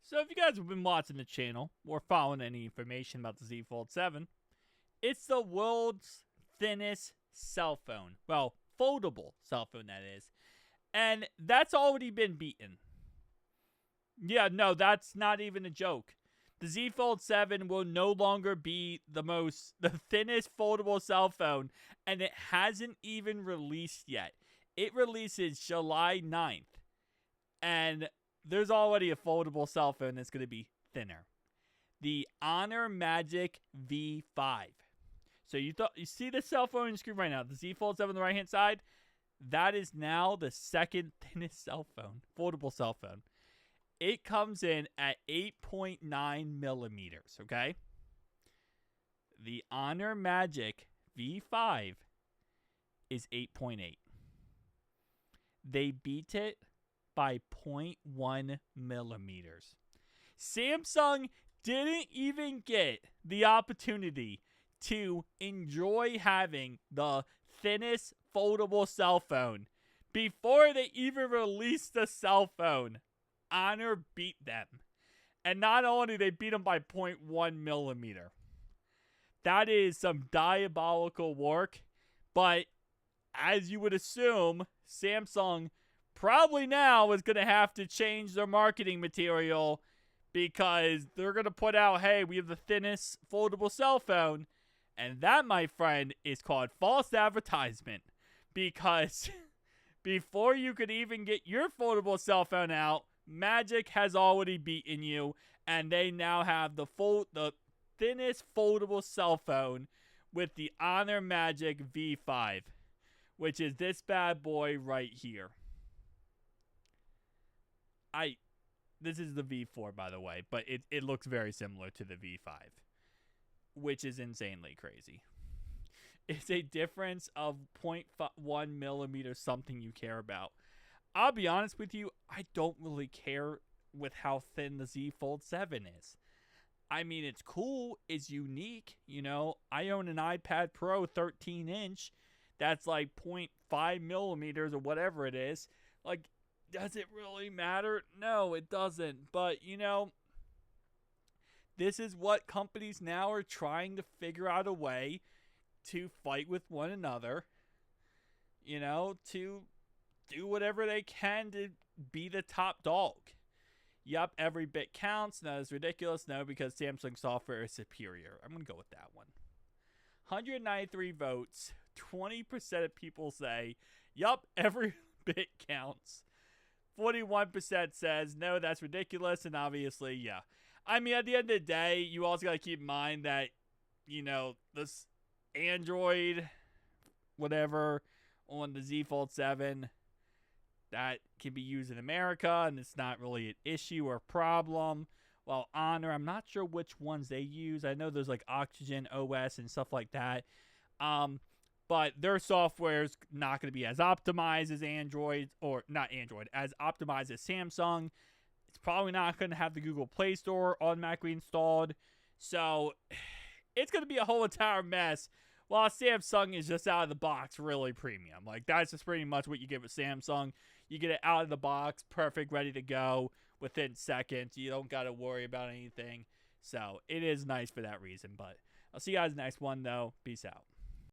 So if you guys have been watching the channel or following any information about the Z Fold 7, it's the world's thinnest cell phone. Well, foldable cell phone, that is. And that's already been beaten. Yeah, no, that's not even a joke. The Z Fold 7 will no longer be the thinnest foldable cell phone, and it hasn't even released yet. It releases July 9th, and there's already a foldable cell phone that's going to be thinner. The Honor Magic V5. So you see the cell phone on your screen right now, the Z Fold 7 on the right-hand side? That is now the second thinnest cell phone, foldable cell phone. It comes in at 8.9 millimeters, okay? The Honor Magic V5 is 8.8. They beat it by 0.1 millimeters. Samsung didn't even get the opportunity to enjoy having the thinnest foldable cell phone before they even released the cell phone. Honor beat them. And not only did they beat them by 0.1 millimeter. That is some diabolical work. But as you would assume, Samsung probably now is going to have to change their marketing material because they're going to put out, hey, we have the thinnest foldable cell phone. And that, my friend, is called false advertisement. Because before you could even get your foldable cell phone out, Magic has already beaten you. And they now have the thinnest foldable cell phone with the Honor Magic V5. Which is this bad boy right here. This is the V4, by the way, but it looks very similar to the V5, which is insanely crazy. It's a difference of 0.1 millimeters, something you care about. I'll be honest with you, I don't really care with how thin the Z Fold 7 is. I mean, it's cool, it's unique, you know. I own an iPad Pro 13-inch that's like 0.5 millimeters or whatever it is. Like, does it really matter? No, it doesn't. But, you know, this is what companies now are trying to figure out a way to fight with one another. You know, to do whatever they can to be the top dog. Yup, every bit counts. No, it's ridiculous. No, because Samsung software is superior. I'm going to go with that one. 193 votes. 20% of people say, yup, every bit counts. 41% says, no, that's ridiculous. And obviously, yeah. I mean, at the end of the day, you also got to keep in mind that, you know, this Android, whatever, on the Z Fold 7, that can be used in America, and it's not really an issue or problem. While Honor, I'm not sure which ones they use. I know there's like Oxygen OS and stuff like that. But their software is not going to be as optimized as Android, or not Android, as optimized as Samsung. It's probably not going to have the Google Play Store automatically installed. So it's going to be a whole entire mess. While Samsung is just out of the box really premium. Like, that's just pretty much what you get with Samsung. You get it out of the box, perfect, ready to go within seconds. You don't got to worry about anything. So it is nice for that reason. But I'll see you guys next one, though. Peace out.